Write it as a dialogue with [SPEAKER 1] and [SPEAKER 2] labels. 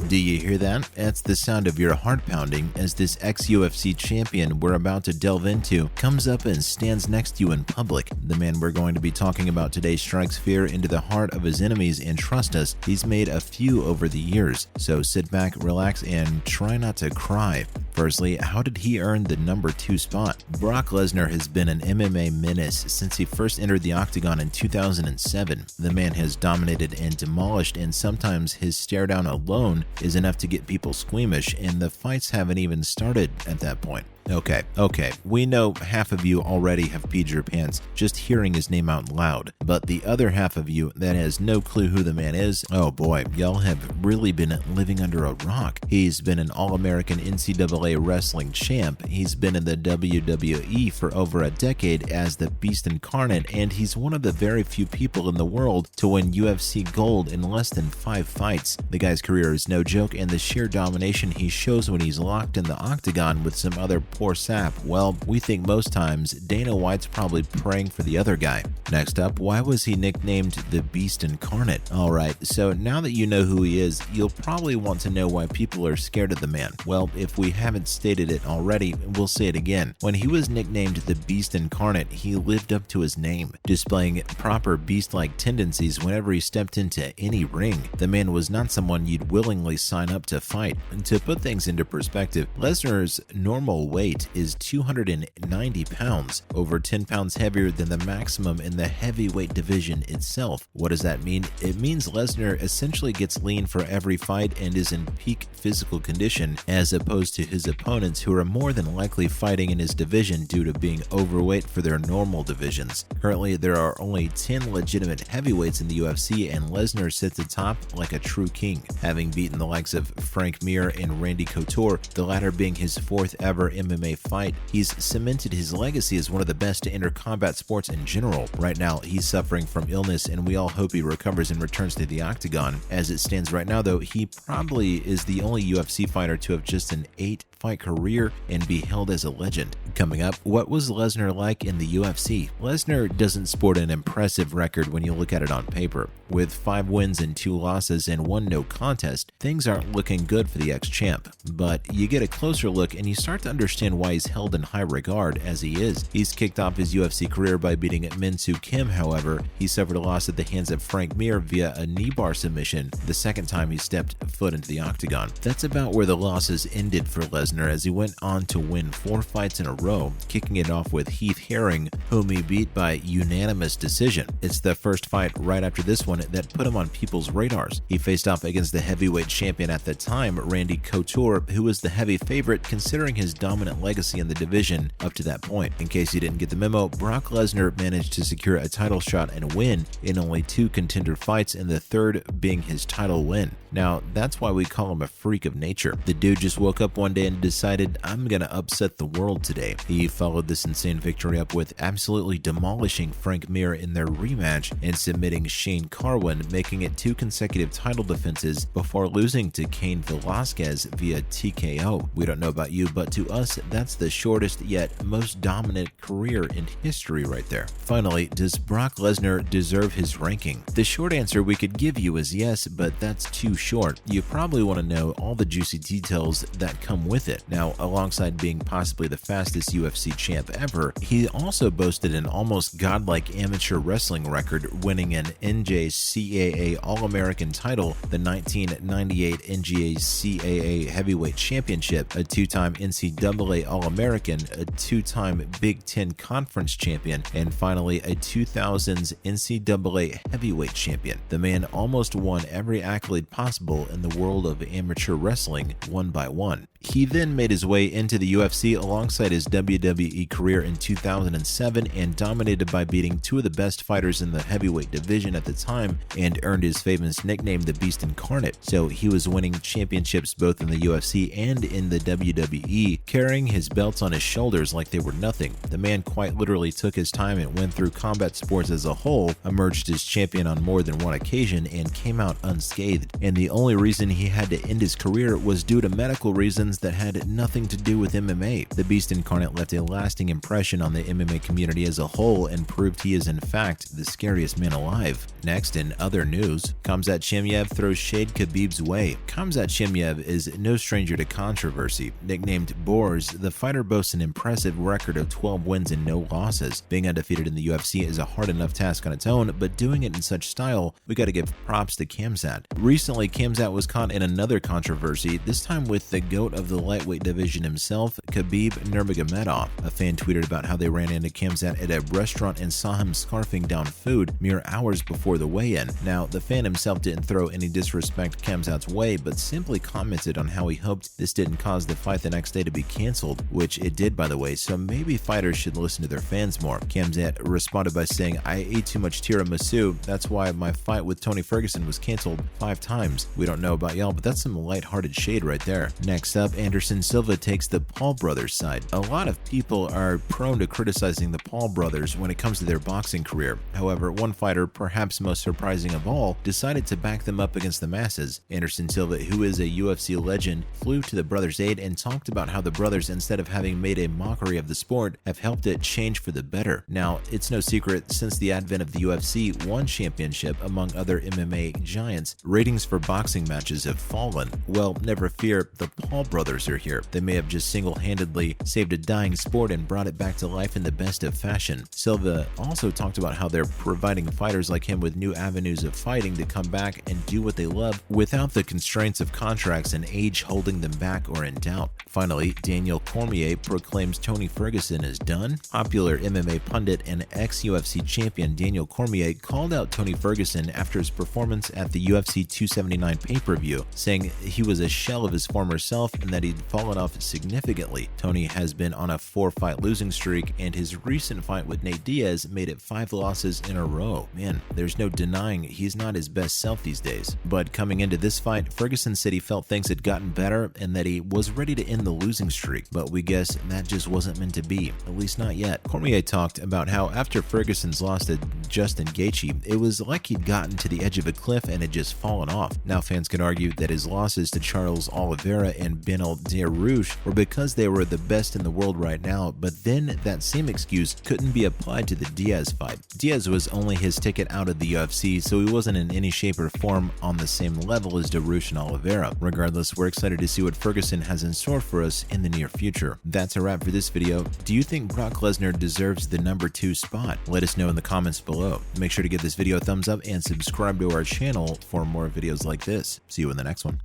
[SPEAKER 1] Do you hear that? That's the sound of your heart pounding as this ex-UFC champion we're about to delve into comes up and stands next to you in public. The man we're going to be talking about today strikes fear into the heart of his enemies, and trust us, he's made a few over the years. So sit back, relax, and try not to cry. Firstly, how did he earn the number 2 spot? Brock Lesnar has been an MMA menace since he first entered the Octagon in 2007. The man has dominated and demolished, and sometimes his stare down alone is enough to get people squeamish, and the fights haven't even started at that point. Okay, we know half of you already have peed your pants just hearing his name out loud, but the other half of you that has no clue who the man is, oh boy, y'all have really been living under a rock. He's been an All-American NCAA wrestling champ, he's been in the WWE for over a decade as the Beast Incarnate, and he's one of the very few people in the world to win UFC gold in less than 5 fights. The guy's career is no joke, and the sheer domination he shows when he's locked in the Octagon with some other poor sap, well, we think most times Dana White's probably praying for the other guy. Next up, why was he nicknamed the Beast Incarnate? Alright, so now that you know who he is, you'll probably want to know why people are scared of the man. Well, if we haven't stated it already, we'll say it again. When he was nicknamed the Beast Incarnate, he lived up to his name, displaying proper beast-like tendencies whenever he stepped into any ring. The man was not someone you'd willingly sign up to fight. To put things into perspective, Lesnar's normal weight is 290 pounds, over 10 pounds heavier than the maximum in the heavyweight division itself. What does that mean? It means Lesnar essentially gets lean for every fight and is in peak physical condition, as opposed to his opponents who are more than likely fighting in his division due to being overweight for their normal divisions. Currently, there are only 10 legitimate heavyweights in the UFC, and Lesnar sits atop like a true king, having beaten the likes of Frank Mir and Randy Couture, the latter being his 4th ever MMA fight. He's cemented his legacy as one of the best to enter combat sports in general. Right now, he's suffering from illness, and we all hope he recovers and returns to the Octagon. As it stands right now, though, he probably is the only UFC fighter to have just an 8-fight career and be hailed as a legend. Coming up, what was Lesnar like in the UFC? Lesnar doesn't sport an impressive record when you look at it on paper. With 5 wins and 2 losses and 1 no contest, things aren't looking good for the ex-champ. But you get a closer look and you start to understand why he's held in high regard as he is. He's kicked off his UFC career by beating Min Soo Kim, however. He suffered a loss at the hands of Frank Mir via a knee bar submission the second time he stepped foot into the Octagon. That's about where the losses ended for Lesnar, as he went on to win 4 fights in a row, kicking it off with Heath Herring, whom he beat by unanimous decision. It's the first fight right after this one that put him on people's radars. He faced off against the heavyweight champion at the time, Randy Couture, who was the heavy favorite considering his dominant legacy in the division up to that point. In case you didn't get the memo, Brock Lesnar managed to secure a title shot and win in only 2 contender fights, and the third being his title win. Now, that's why we call him a freak of nature. The dude just woke up one day and decided, I'm gonna upset the world today. He followed this insane victory up with absolutely demolishing Frank Mir in their rematch and submitting Shane Carwin, making it 2 consecutive title defenses before losing to Cain Velasquez via TKO. We don't know about you, but to us, that's the shortest yet most dominant career in history right there. Finally, does Brock Lesnar deserve his ranking? The short answer we could give you is yes, but that's too short. You probably want to know all the juicy details that come with it. Now, alongside being possibly the fastest UFC champ ever, he also boasted an almost godlike amateur wrestling record, winning an NJCAA All-American title, the 1998 NJCAA Heavyweight Championship, a 2-time NCAA All-American, a 2-time Big Ten Conference champion, and finally a 2000s NCAA Heavyweight champion. The man almost won every accolade possible in the world of amateur wrestling, one by one. He then made his way into the UFC alongside his WWE career in 2007 and dominated by beating 2 of the best fighters in the heavyweight division at the time, and earned his famous nickname the Beast Incarnate. So he was winning championships both in the UFC and in the WWE, carrying his belts on his shoulders like they were nothing. The man quite literally took his time and went through combat sports as a whole, emerged as champion on more than one occasion, and came out unscathed. And and the only reason he had to end his career was due to medical reasons that had nothing to do with MMA. The Beast Incarnate left a lasting impression on the MMA community as a whole and proved he is in fact the scariest man alive. Next, in other news, Khamzat Chimaev throws shade Khabib's way. Khamzat Chimaev is no stranger to controversy. Nicknamed Boars, the fighter boasts an impressive record of 12 wins and no losses. Being undefeated in the UFC is a hard enough task on its own, but doing it in such style, we gotta give props to Khamzat. Recently, Khamzat was caught in another controversy, this time with the GOAT of the lightweight division himself, Khabib Nurmagomedov. A fan tweeted about how they ran into Khamzat at a restaurant and saw him scarfing down food mere hours before the weigh-in. Now, the fan himself didn't throw any disrespect Khamzat's way, but simply commented on how he hoped this didn't cause the fight the next day to be canceled, which it did, by the way, so maybe fighters should listen to their fans more. Khamzat responded by saying, "I ate too much tiramisu, that's why my fight with Tony Ferguson was canceled 5 times. We don't know about y'all, but that's some lighthearted shade right there." Next up, Anderson Silva takes the Paul brothers side. A lot of people are prone to criticizing the Paul brothers when it comes to their boxing career. However, one fighter, perhaps most surprising of all, decided to back them up against the masses. Anderson Silva, who is a UFC legend, flew to the brothers' aid and talked about how the brothers, instead of having made a mockery of the sport, have helped it change for the better. Now, it's no secret, since the advent of the UFC One Championship, among other MMA giants, ratings for boxing matches have fallen. Well, never fear, the Paul brothers are here. They may have just single-handedly saved a dying sport and brought it back to life in the best of fashion. Silva also talked about how they're providing fighters like him with new avenues of fighting to come back and do what they love without the constraints of contracts and age holding them back or in doubt. Finally, Daniel Cormier proclaims Tony Ferguson is done. Popular MMA pundit and ex-UFC champion Daniel Cormier called out Tony Ferguson after his performance at the UFC 279 pay-per-view, saying he was a shell of his former self and that he'd fallen off significantly. Tony has been on a 4-fight losing streak, and his recent fight with Nate Diaz made it 5 losses in a row. Man, there's no denying he's not his best self these days. But coming into this fight, Ferguson said he felt things had gotten better and that he was ready to end the losing streak, but we guess that just wasn't meant to be, at least not yet. Cormier talked about how after Ferguson's loss to Justin Gaethje, it was like he'd gotten to the edge of a cliff and had just fallen off. Now fans could argue that his losses to Charles Oliveira and Benel Dariush were because they were the best in the world right now, but then that same excuse couldn't be applied to the Diaz fight. Diaz was only his ticket out of the UFC, so he wasn't in any shape or form on the same level as Dariush and Oliveira. Regardless, we're excited to see what Ferguson has in store for us in the near future. That's a wrap for this video. Do you think Brock Lesnar deserves the number 2 spot? Let us know in the comments below. Make sure to give this video a thumbs up and subscribe to our channel for more videos like this. See you in the next one.